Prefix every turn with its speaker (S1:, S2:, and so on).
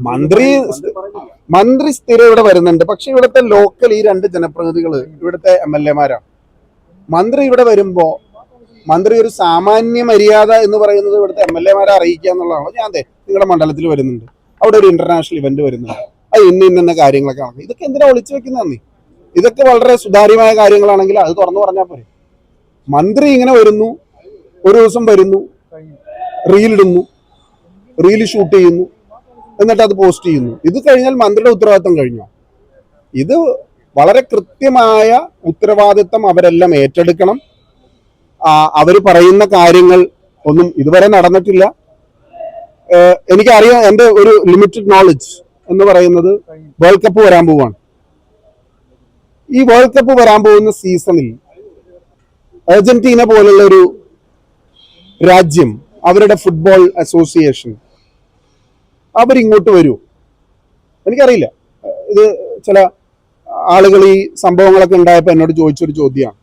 S1: മന്ത്രി മന്ത്രി സ്ഥിരം ഇവിടെ വരുന്നുണ്ട്. പക്ഷെ ഇവിടുത്തെ ലോക്കൽ ഈ രണ്ട് ജനപ്രതിനിധികൾ ഇവിടുത്തെ MLA-മാരാണ്. മന്ത്രി ഇവിടെ വരുമ്പോ മന്ത്രി ഒരു സാമാന്യ മര്യാദ എന്ന് പറയുന്നത് ഇവിടുത്തെ MLA-മാരെ അറിയിക്കുക എന്നുള്ളതാണ്. ഞാൻ നിങ്ങളുടെ മണ്ഡലത്തിൽ വരുന്നുണ്ട്, അവിടെ ഒരു ഇന്റർനാഷണൽ ഇവന്റ് വരുന്നുണ്ട്, അത് ഇന്ന കാര്യങ്ങളൊക്കെ ആണ്. ഇതൊക്കെ എന്തിനാ ഒളിച്ചു വെക്കുന്നതാണ്? ഇതൊക്കെ വളരെ സുതാര്യമായ കാര്യങ്ങളാണെങ്കിൽ അത് തുറന്നു പറഞ്ഞാൽ പോരെ. മന്ത്രി ഇങ്ങനെ വരുന്നു, ഒരു ദിവസം വരുന്നു, റീലിടുന്നു, റീല് ഷൂട്ട് ചെയ്യുന്നു, എന്നിട്ട് അത് പോസ്റ്റ് ചെയ്യുന്നു. ഇത് കഴിഞ്ഞാൽ മന്ത്രിയുടെ ഉത്തരവാദിത്തം കഴിഞ്ഞോ? ഇത് വളരെ കൃത്യമായ ഉത്തരവാദിത്തം അവരെല്ലാം ഏറ്റെടുക്കണം. അവർ പറയുന്ന കാര്യങ്ങൾ ഒന്നും ഇതുവരെ നടന്നിട്ടില്ല. എനിക്കറിയാം, എൻ്റെ ഒരു ലിമിറ്റഡ് നോളജ് എന്ന് പറയുന്നത് വേൾഡ് കപ്പ് വരാൻ പോവാണ്. ഈ വേൾഡ് കപ്പ് വരാൻ പോകുന്ന സീസണിൽ അർജന്റീന പോലുള്ള ഒരു രാജ്യം, അവരുടെ ഫുട്ബോൾ അസോസിയേഷൻ അവരിങ്ങോട്ട് വരൂ? എനിക്കറിയില്ല. ഇത് ചില ആളുകൾ ഈ സംഭവങ്ങളൊക്കെ ഉണ്ടായപ്പോൾ എന്നോട് ചോദിച്ചൊരു ചോദ്യമാണ്.